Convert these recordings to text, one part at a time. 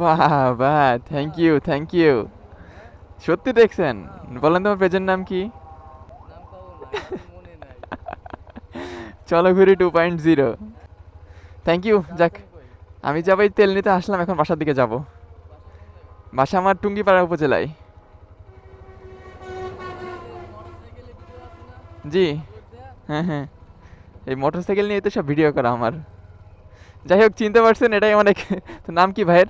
বাহ বাহ, thank you thank you. সত্যি দেখছেন? বলেন তোমার পেজের নাম কি? চলো ঘুরি 2.0। Thank you. যাক, আমি যাবো, এই তেল নিতে আসলাম, এখন বাসার দিকে যাব। বাসা আমার টুঙ্গিপাড়া উপজেলায়। জি, হ্যাঁ হ্যাঁ, এই মোটরসাইকেল নিয়ে তো সব ভিডিও করা আমার। যাই হোক, চিনতে পারছেন, এটাই অনেক। তো নাম কি ভাইয়ের?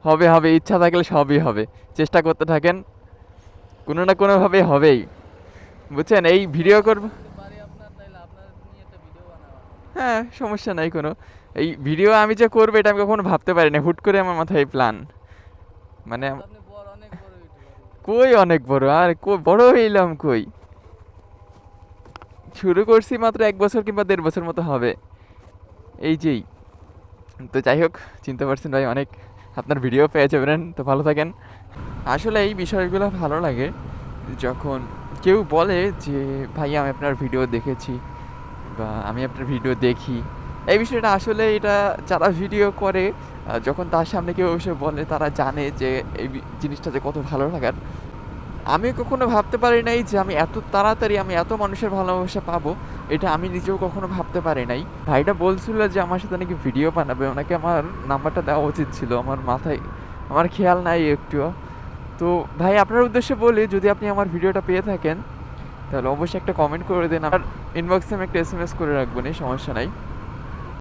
হবে হবে, ইচ্ছা থাকলে সবই হবে। চেষ্টা করতে থাকেন, কোনো না কোনোভাবে হবেই। বুঝছেন, এই ভিডিও করব। হ্যাঁ, সমস্যা নাই কোনো। এই ভিডিও আমি যে করবো এটা আমি কখনো ভাবতে পারি না, হুট করে আমার মাথায় প্ল্যান। মানে কই অনেক বড়, আর বড় হইলাম কই, শুরু করছি মাত্র 1 বছর কিংবা 1.5 বছর মতো হবে, এই যেই। তো যাই হোক, চিনতে পারছেন ভাই, অনেক আপনার ভিডিও পেয়ে যাবেন। তো ভালো থাকেন। আসলে এই বিষয়গুলো ভালো লাগে যখন কেউ বলে যে ভাই আমি আপনার ভিডিও দেখেছি, বা আমি আপনার ভিডিও দেখি। এই বিষয়টা আসলে, এটা যারা ভিডিও করে, যখন তার সামনে কেউ এসে বলে, তারা জানে যে এই জিনিসটা যে কত ভালো লাগার। আমি কখনো ভাবতে পারি নাই যে আমি এত তাড়াতাড়ি আমি এত মানুষের ভালোবাসা পাবো, এটা আমি নিজেও কখনো ভাবতে পারি নাই। ভাইটা বলছিল যে আমার সাথে নাকি ভিডিও বানাবে, ওনাকে আমার নাম্বারটা দেওয়া উচিত ছিল, আমার মাথায় আমার খেয়াল নাই একটুও। তো ভাই, আপনার উদ্দেশ্যে বলি, যদি আপনি আমার ভিডিওটা পেয়ে থাকেন তাহলে অবশ্যই একটা কমেন্ট করে দিন, আর ইনবক্সে আমি একটা SMS করে রাখবো, সমস্যা নাই।